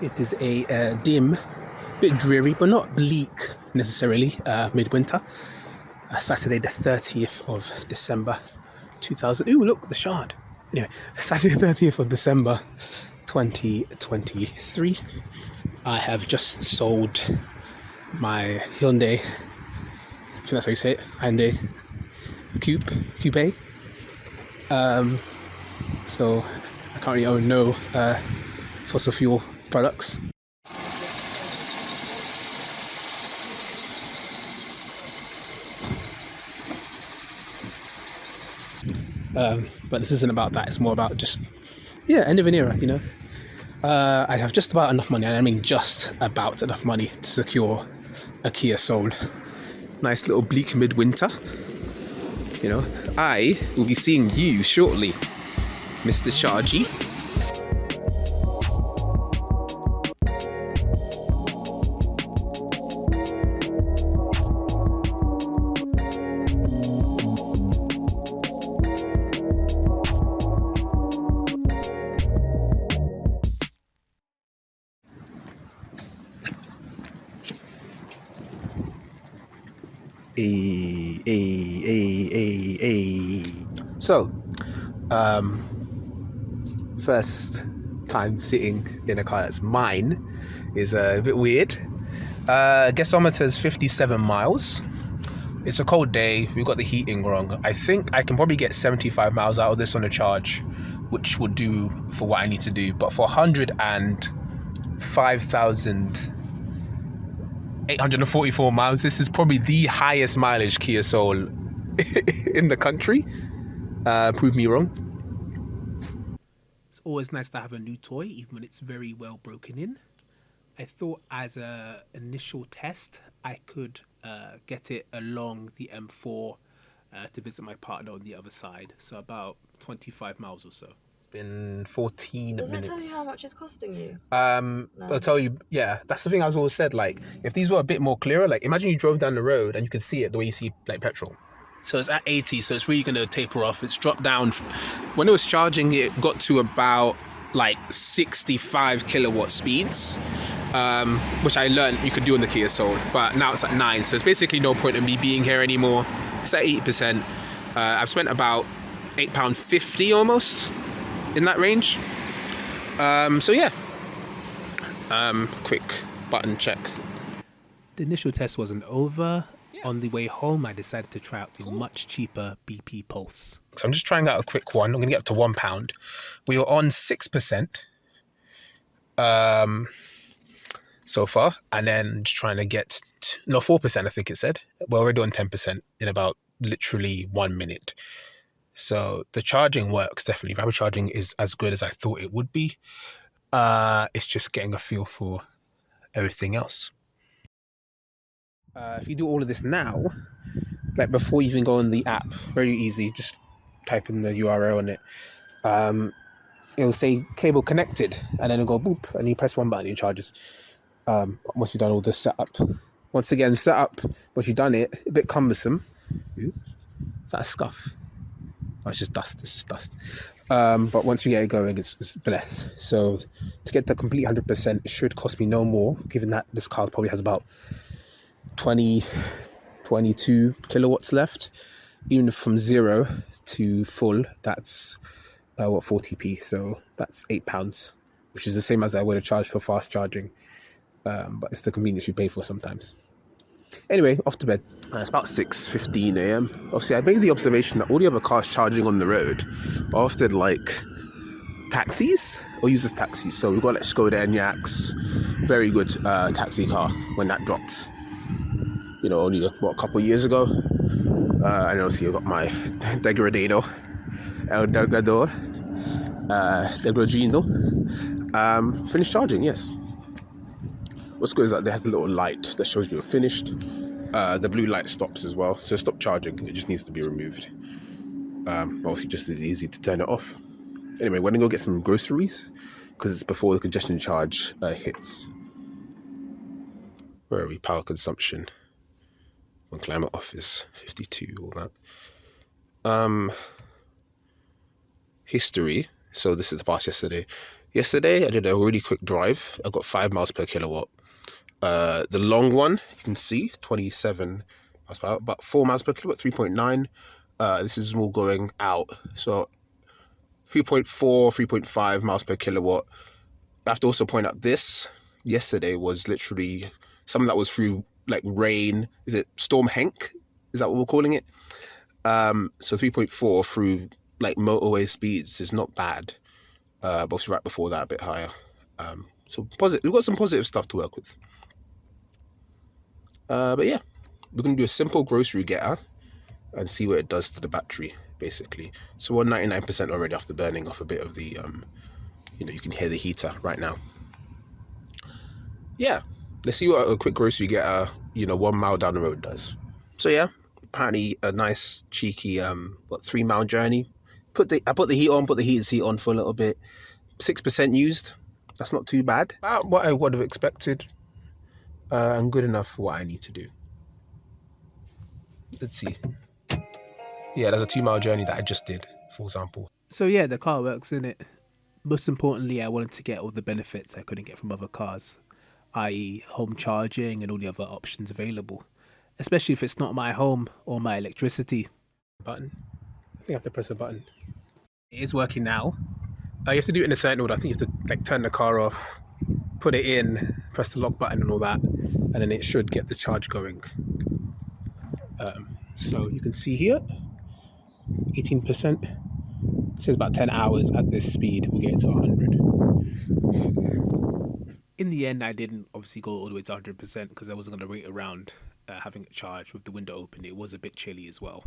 It is a dim, bit dreary, but not bleak necessarily, midwinter. Saturday the 30th of December 2000. Ooh, look, the shard. Anyway, Saturday the 30th of December 2023. I have just sold my Hyundai, I think that's how you say it, Hyundai Coupe. So I currently own no fossil fuel products. But this isn't about that. It's more about just, end of an era, I have just about enough money, and I mean just about enough money to secure a Kia Soul. Nice little bleak midwinter. I will be seeing you shortly, Mr. Chargy. So, first time sitting in a car that's mine is a bit weird. Gasometer is 57 miles. It's a cold day. We've got the heating wrong. I think I can probably get 75 miles out of this on a charge, which will do for what I need to do. But for 105,844 miles, this is probably the highest mileage Kia Soul in the country. Prove me wrong. It's always nice to have a new toy, even when it's very well broken in. I thought as a initial test, I could get it along the M4 to visit my partner on the other side. So about 25 miles or so. It's been 14 minutes. Does it tell you how much it's costing you? No. It'll tell you, that's the thing I've always said, like, if these were a bit more clearer, like, imagine you drove down the road and you could see it the way you see, like, petrol. So it's at 80, so it's really going to taper off. It's dropped down. When it was charging, it got to about, like, 65 kilowatt speeds, which I learned you could do on the Kia Soul, but now it's at 9, so it's basically no point in me being here anymore. It's at 80%. I've spent about £8.50 almost in that range. Quick button check. The initial test wasn't over. On the way home, I decided to try out the much cheaper BP Pulse. So I'm just trying out a quick one. I'm going to get up to £1. We were on 6% so far, and then just trying to get 4%. I think it said. We're already on 10% in about literally 1 minute. So the charging works definitely. Rapid charging is as good as I thought it would be. It's just getting a feel for everything else. If you do all of this now, like before you even go on the app, very easy, just type in the URL on it. It'll say cable connected, and then it'll go boop, and you press one button and it charges. Once you've done all the setup. Once again, setup, once you've done it, a bit cumbersome. Ooh, is that a scuff? Oh, it's just dust. But once you get it going, it's bless. So to get to complete 100%, it should cost me no more, given that this car probably has about 22 kilowatts left. Even from 0 to full, that's 40p, so that's £8, which is the same as I would have charged for fast charging, but it's the convenience you pay for sometimes. Anyway, off to bed. It's about 6:15 a.m. Obviously, I made the observation that all the other cars charging on the road are often like taxis or users taxis. So we've got Let's Go there, Enyaqs, very good taxi car when that dropped. Only a couple of years ago. And obviously you've got my Degradado, El Delgador, Degradino. Finished charging, yes. What's good is that there has a little light that shows you're finished. The blue light stops as well, so stop charging. It just needs to be removed. But obviously just as easy to turn it off. Anyway, we're gonna go get some groceries because it's before the congestion charge hits. Where are we? Power consumption. On climate office, 52, all that. History. So this is the past yesterday. Yesterday, I did a really quick drive. I got 5 miles per kilowatt. The long one, you can see, 27 miles per hour, about 4 miles per kilowatt, 3.9. This is all going out. So 3.4, 3.5 miles per kilowatt. I have to also point out this yesterday was literally something that was through like rain. Is it Storm Henk? Is that what we're calling it? So 3.4 through like motorway speeds is not bad. But obviously right before that a bit higher. So positive. We've got some positive stuff to work with. But yeah, we're gonna do a simple grocery getter and see what it does to the battery, basically. So we're 99% already after burning off a bit of the, you can hear the heater right now. Yeah, let's see what a quick grocery getter, 1 mile down the road does. So yeah, apparently a nice cheeky, 3 mile journey. I put the heat on, put the heated seat on for a little bit. 6% used. That's not too bad. About what I would have expected, and good enough for what I need to do. Let's see. Yeah, there's a 2 mile journey that I just did, for example. So yeah, the car works, innit? Most importantly, I wanted to get all the benefits I couldn't get from other cars, i.e. home charging and all the other options available, especially if it's not my home or my electricity. Button. I think I have to press a button. It is working now. You have to do it in a certain order. I think you have to turn the car off, put it in, press the lock button and all that, and then it should get the charge going. So you can see here, 18%. It says about 10 hours at this speed, we'll get it to 100. In the end, I didn't obviously go all the way to 100% because I wasn't going to wait around having it charged with the window open. It was a bit chilly as well.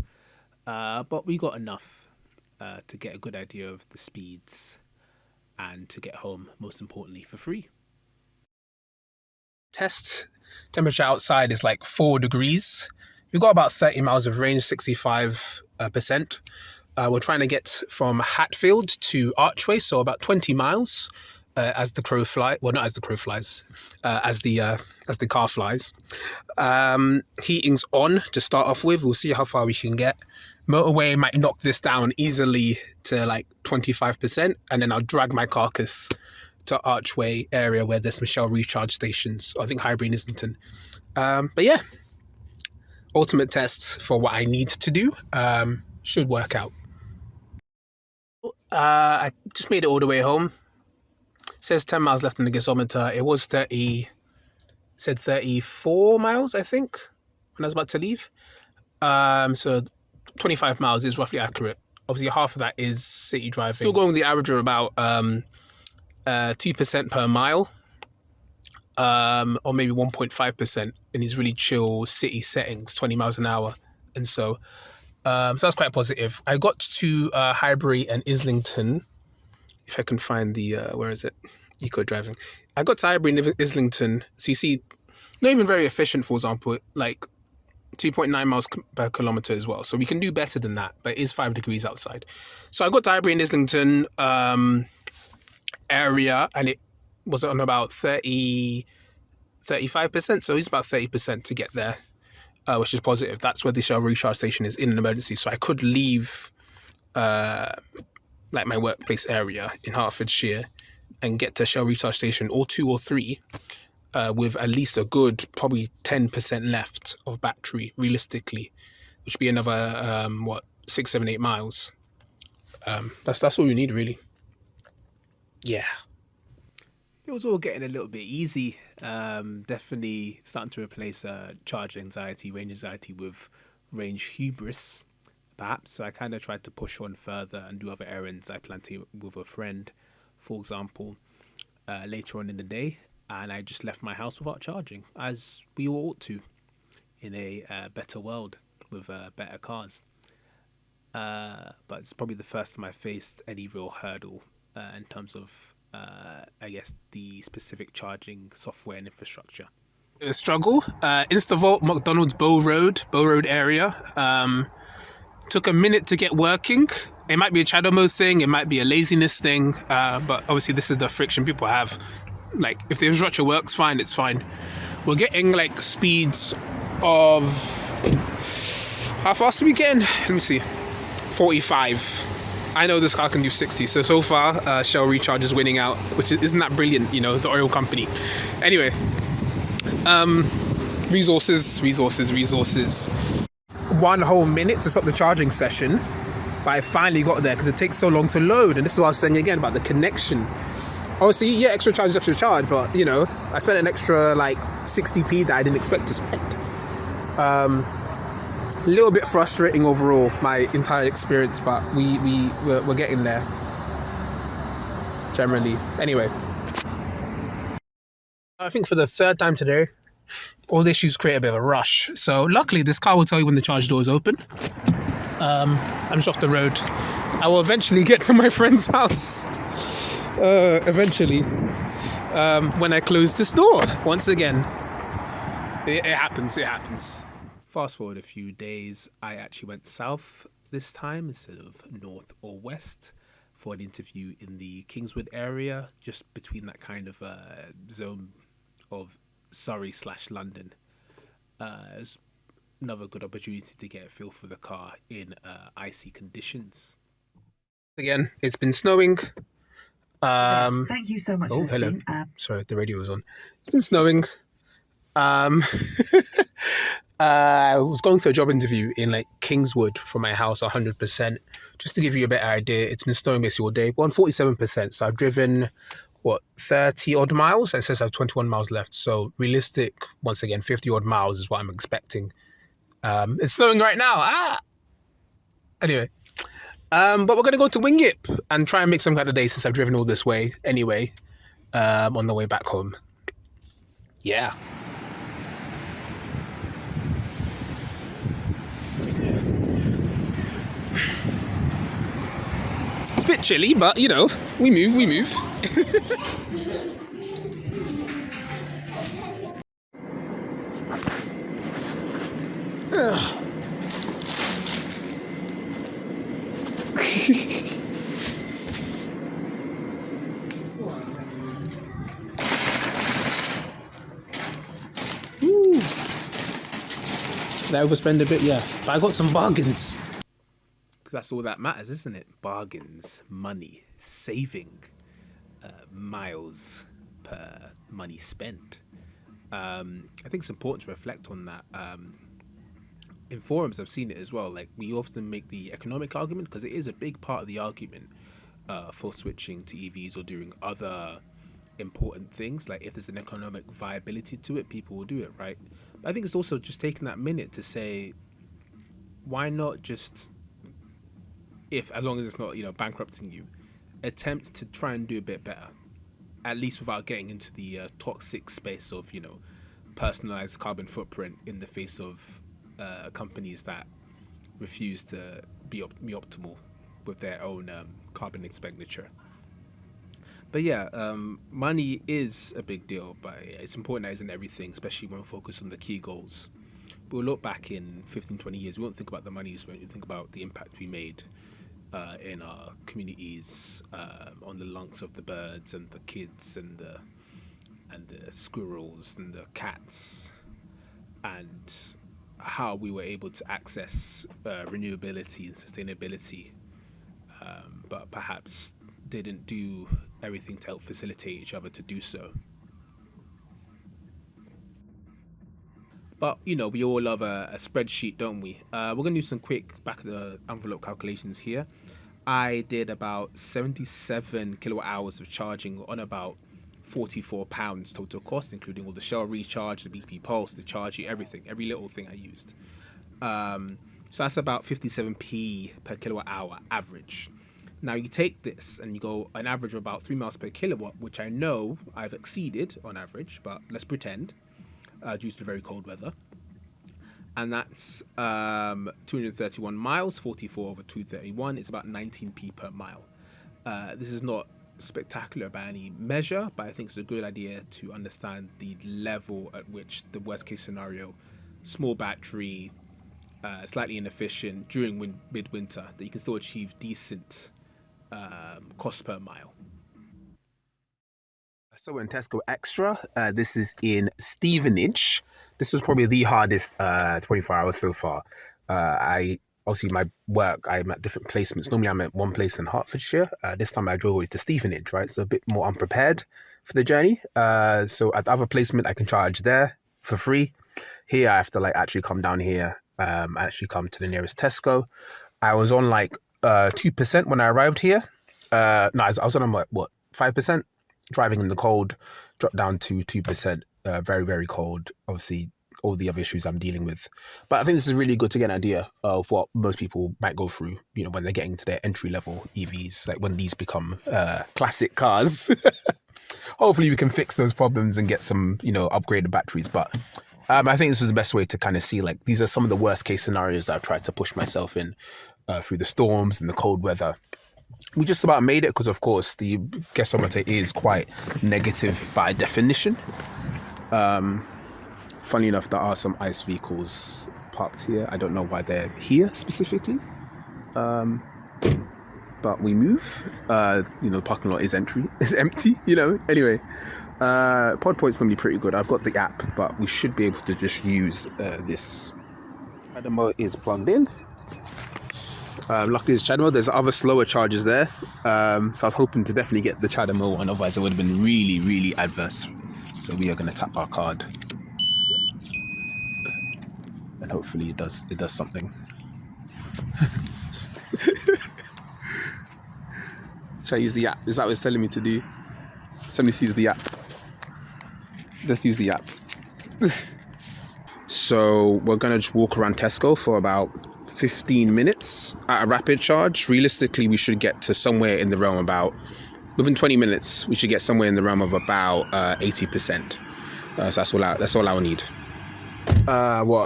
But we got enough to get a good idea of the speeds and to get home, most importantly, for free. Test temperature outside is like 4 degrees. We've got about 30 miles of range, 65%. We're trying to get from Hatfield to Archway, so about 20 miles as the crow flies. Well, not as the crow flies, as the car flies. Heating's on to start off with. We'll see how far we can get. Motorway might knock this down easily to like 25%, and then I'll drag my carcass to Archway area where there's some Shell recharge stations. I think Highbury and Islington. But yeah, ultimate tests for what I need to do should work out. I just made it all the way home. It says 10 miles left in the gasometer. It was 34 miles, I think, when I was about to leave. So 25 miles is roughly accurate. Obviously, half of that is city driving. Still going with the average of about 2% per mile, or maybe 1.5% in these really chill city settings, 20 miles an hour. And so that's quite positive. I got to Highbury and Islington, if I can find the, where is it? Eco driving. I got to Highbury and Islington. So you see, not even very efficient, for example, like 2.9 miles per kilometer as well. So we can do better than that, but it is 5 degrees outside. So I got to Highbury and Islington area, and it was on about 35%. So it's about 30% to get there, which is positive. That's where the Shell recharge station is in an emergency. So I could leave like my workplace area in Hertfordshire and get to Shell recharge station or 2 or 3 with at least a good probably 10% left of battery realistically, which would be another 6, 7, 8 miles. That's all you need really. Yeah. It was all getting a little bit easy. Definitely starting to replace charge anxiety, range anxiety with range hubris, perhaps. So I kind of tried to push on further and do other errands I planned to with a friend, for example, later on in the day. And I just left my house without charging, as we all ought to in a better world with better cars. But it's probably the first time I faced any real hurdle in terms of, I guess, the specific charging software and infrastructure. A struggle. Instavolt, McDonald's Bow Road area. Took a minute to get working. It might be a shadow mode thing, it might be a laziness thing, but obviously this is the friction people have. Like, if the infrastructure works fine, it's fine. We're getting like speeds of, how fast are we getting? Let me see, 45. I know this car can do 60. So far, Shell Recharge is winning out, which isn't that brilliant, you know, the oil company. Anyway, resources. 1 whole minute to stop the charging session, but I finally got there because it takes so long to load. And this is what I was saying again about the connection. Obviously, yeah, extra charge, but you know, I spent an extra like 60p that I didn't expect to spend. A little bit frustrating overall, my entire experience, but we're getting there. Generally, anyway. I think for the third time today, all the issues create a bit of a rush. So luckily, this car will tell you when the charge door is open. I'm just off the road. I will eventually get to my friend's house. Eventually, when I close this door once again. It happens. Fast forward a few days, I actually went south this time instead of north or west for an interview in the Kingswood area, just between that kind of zone of Surrey/London. It's another good opportunity to get a feel for the car in icy conditions. Again, it's been snowing. Yes, thank you so much. Oh, for hello. listening. Sorry, the radio was on. It's been snowing. I was going to a job interview in like Kingswood from my house, 100%. Just to give you a better idea, it's been snowing basically all day. 147%. So I've driven 30 odd miles. It says I have 21 miles left. So realistic, once again, 50 odd miles is what I'm expecting. It's snowing right now. Anyway, but we're gonna go to Wingip and try and make some kind of day since I've driven all this way anyway. On the way back home. Yeah. It's a bit chilly, but you know, we move. Did I overspend a bit? Yeah, but I got some bargains. That's all that matters, isn't it? Bargains, money, saving, miles per money spent. I think it's important to reflect on that. In forums, I've seen it as well. Like, we often make the economic argument because it is a big part of the argument for switching to EVs or doing other important things. Like, if there's an economic viability to it, people will do it, right? But I think it's also just taking that minute to say, why not just, as long as it's not, you know, bankrupting you, attempt to try and do a bit better, at least without getting into the toxic space of, you know, personalized carbon footprint in the face of companies that refuse to be optimal with their own carbon expenditure. But yeah, money is a big deal, but it's important that isn't everything, especially when we focus on the key goals. We'll look back in 15, 20 years, we won't think about the money we spent, we'll think about the impact we made in our communities, on the lungs of the birds and the kids and the squirrels and the cats, and how we were able to access renewability and sustainability, but perhaps didn't do everything to help facilitate each other to do so. But, you know, we all love a spreadsheet, don't we? We're going to do some quick back of the envelope calculations here. I did about 77 kilowatt hours of charging on about £44 total cost, including all the Shell recharge, the BP Pulse, the charging, everything, every little thing I used. So that's about 57p per kilowatt hour average. Now you take this and you go an average of about 3 miles per kilowatt, which I know I've exceeded on average, but let's pretend, due to the very cold weather. And that's 231 miles, 44 over 231. It's about 19p per mile. This is not spectacular by any measure, but I think it's a good idea to understand the level at which the worst case scenario, small battery, slightly inefficient during midwinter, that you can still achieve decent cost per mile. So in Tesco Extra, this is in Stevenage. This was probably the hardest 24 hours so far. I obviously my work, I'm at different placements. Normally I'm at one place in Hertfordshire. This time I drove away to Stevenage, right? So a bit more unprepared for the journey. So at the other placement, I can charge there for free. Here I have to like actually come down here, actually come to the nearest Tesco. I was on like 2% when I arrived here. No, I was on what 5%? Driving in the cold, dropped down to 2%. Very, very cold. Obviously, all the other issues I'm dealing with. But I think this is really good to get an idea of what most people might go through, you know, when they're getting to their entry-level EVs, like when these become classic cars. Hopefully we can fix those problems and get some, you know, upgraded batteries. But I think this is the best way to kind of see, like, these are some of the worst case scenarios that I've tried to push myself in through the storms and the cold weather. We just about made it because, of course, the gasometer is quite negative by definition. Funny enough, there are some ICE vehicles parked here. I don't know why they're here specifically. But we move. You know, the parking lot is empty, you know. Anyway, pod point's normally pretty good. I've got the app, but we should be able to just use this. CHAdeMO is plugged in. Luckily it's CHAdeMO. There's other slower chargers there. So I was hoping to definitely get the CHAdeMO one, otherwise it would have been really, really adverse. So we are going to tap our card. And hopefully it does something. Should I use the app? Is that what it's telling me to do? Somebody use the app. Let's use the app. So we're gonna just walk around Tesco for about 15 minutes at a rapid charge. Realistically, we should get to somewhere in the realm about, within 20 minutes, we should get somewhere in the realm of about 80%. So that's all I'll need.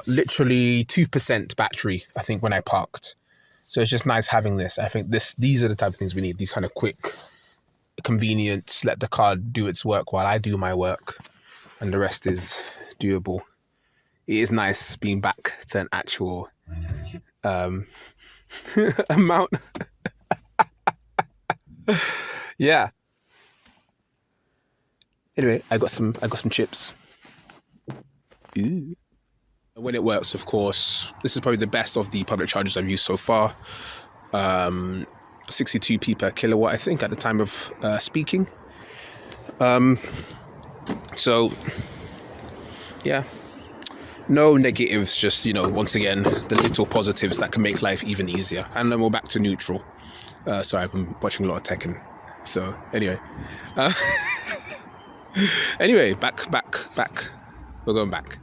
Literally 2% battery, I think, when I parked. So it's just nice having this. I think these are the type of things we need. These kind of quick, convenience, let the car do its work while I do my work, and the rest is doable. It is nice being back to an actual amount. Yeah. Anyway, I got some chips. Ooh. When it works, of course, this is probably the best of the public chargers I've used so far. 62p per kilowatt, I think, at the time of speaking. So, yeah. No negatives, just, you know, once again, the little positives that can make life even easier. And then we're back to neutral. Sorry, I've been watching a lot of Tekken. So, anyway. Anyway, back. We're going back.